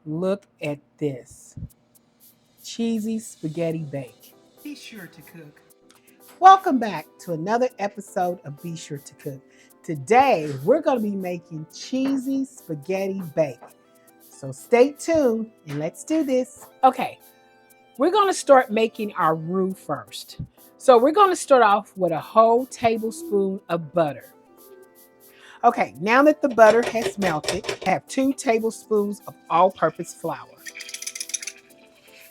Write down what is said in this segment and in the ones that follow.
Look at this. Cheesy spaghetti bake. Be sure to cook. Welcome back to another episode of Be Sure to Cook. Today, we're going to be making cheesy spaghetti bake. So stay tuned and let's do this. Okay, we're going to start making our roux first. So we're going to start off with a whole tablespoon of butter. Okay, now that the butter has melted, I have 2 tablespoons of all-purpose flour.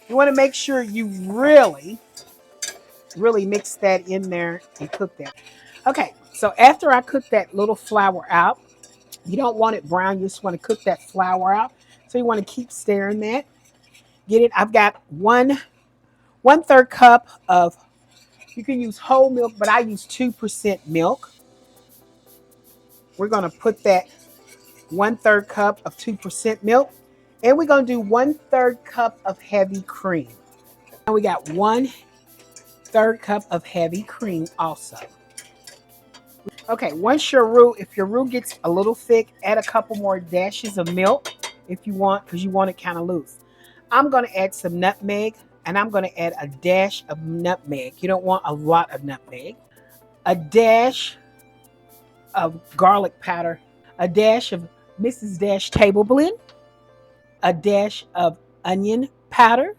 You want to make sure you really mix that in there and cook that. Okay, so after I cook that little flour out, you don't want it brown, you just want to cook that flour out. So you want to keep stirring that. Get it? I've got one-third cup of, you can use whole milk, but I use 2% milk. We're going to put that 1/3 cup of 2% milk, and we're going to do 1/3 cup of heavy cream. And we got 1/3 cup of heavy cream also. Okay, once your roux, if your roux gets a little thick, add a couple more dashes of milk if you want, because you want it kind of loose. I'm going to add some nutmeg, and I'm going to add a dash of nutmeg. You don't want a lot of nutmeg. A dash of garlic powder, a dash of Mrs. Dash table blend, a dash of onion powder,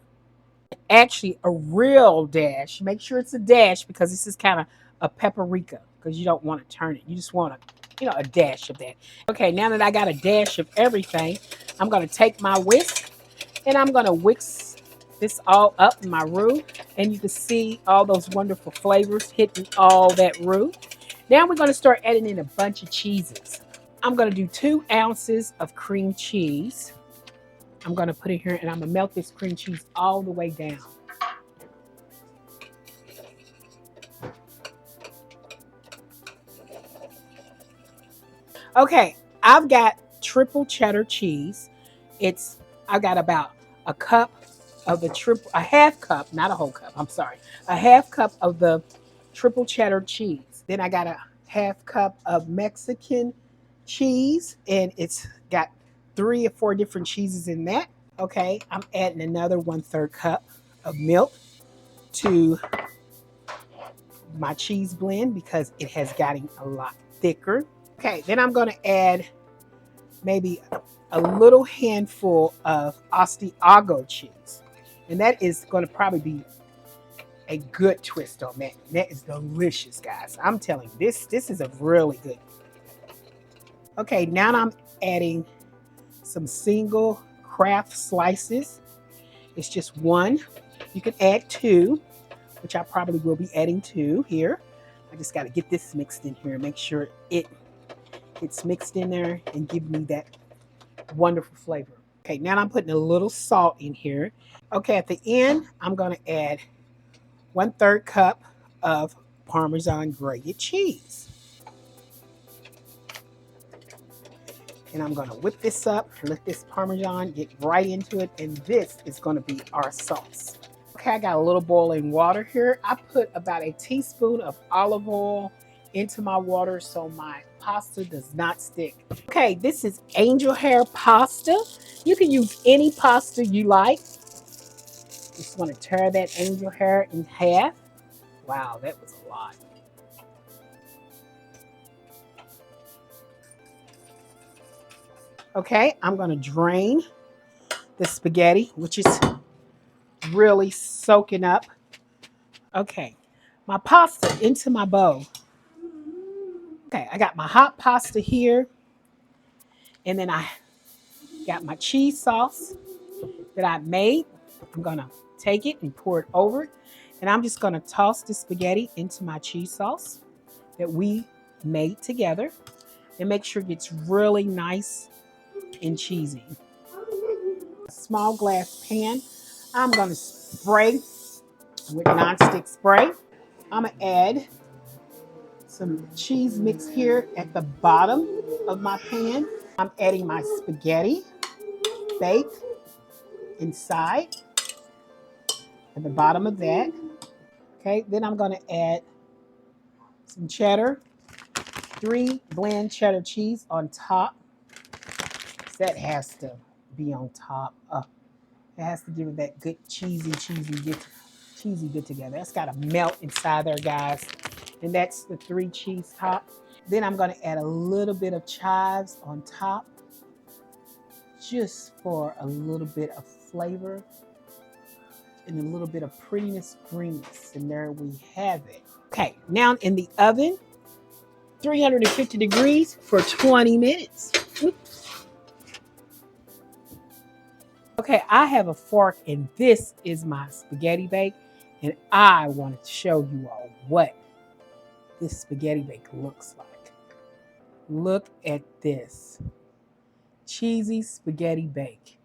actually a real dash. Make sure it's a dash because this is kind of a paprika, because you don't want to turn it. You just want a dash of that. Okay, now that I got a dash of everything, I'm going to take my whisk and I'm going to whisk this all up in my roux, and you can see all those wonderful flavors hitting all that roux. Now we're going to start adding in a bunch of cheeses. I'm going to do 2 ounces of cream cheese. I'm going to put it here, and I'm going to melt this cream cheese all the way down. Okay, I've got triple cheddar cheese. I got about a cup of a half cup, not a whole cup, I'm sorry, a half cup of the triple cheddar cheese. Then I got a half cup of Mexican cheese, and it's got 3 or 4 different cheeses in that. Okay, I'm adding another 1/3 cup of milk to my cheese blend because it has gotten a lot thicker. Okay, then I'm going to add maybe a little handful of asiago cheese. And that is going to probably be a good twist on that. That is delicious, guys. I'm telling you, this is a really good. Okay, now I'm adding some single Kraft slices. It's just 1. You can add 2, which I probably will be adding 2 here. I just got to get this mixed in here and make sure it gets mixed in there and give me that wonderful flavor. Okay, now I'm putting a little salt in here. Okay, at the end, I'm going to add 1/3 cup of Parmesan grated cheese. And I'm going to whip this up, let this Parmesan get right into it, and this is going to be our sauce. Okay, I got a little boiling water here. I put about a teaspoon of olive oil into my water so my pasta does not stick. Okay, this is angel hair pasta. You can use any pasta you like. Just want to tear that angel hair in half. Wow, that was a lot. Okay, I'm going to drain the spaghetti, which is really soaking up. Okay, my pasta into my bowl. Okay, I got my hot pasta here, and then I got my cheese sauce that I made. I'm going to take it and pour it over it, and I'm just going to toss the spaghetti into my cheese sauce that we made together and make sure it gets really nice and cheesy. A small glass pan. I'm going to spray with nonstick spray. I'm going to add some cheese mix here at the bottom of my pan. I'm adding my spaghetti baked inside at the bottom of that. Okay, then I'm going to add some cheddar, 3 blend cheddar cheese on top. That has to be on top. It has to give it that good cheesy good together. That's got to melt inside there, guys. And that's the 3 cheese top. Then I'm going to add a little bit of chives on top, just for a little bit of flavor and a little bit of prettiness, greenness. And there we have it. Okay, now in the oven, 350 degrees for 20 minutes. Okay, I have a fork and this is my spaghetti bake. And I wanted to show you all what this spaghetti bake looks like. Look at this cheesy spaghetti bake.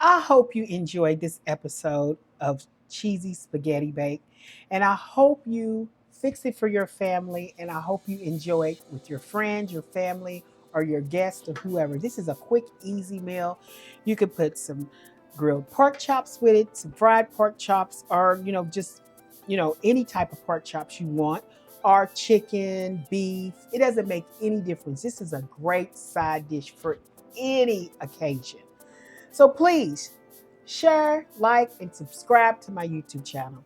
I hope you enjoyed this episode of Cheesy Spaghetti Bake, and I hope you fix it for your family, and I hope you enjoy it with your friends, your family, or your guests, or whoever. This is a quick, easy meal. You could put some grilled pork chops with it, some fried pork chops, or just any type of pork chops you want, or chicken, beef. It doesn't make any difference. This is a great side dish for any occasion. So please share, like, and subscribe to my YouTube channel.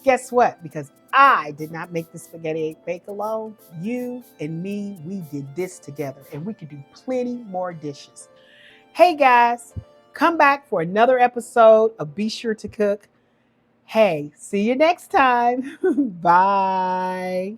Guess what? Because I did not make the spaghetti bake alone. You and me, we did this together, and we could do plenty more dishes. Hey guys, come back for another episode of Be Sure to Cook. Hey, see you next time. Bye.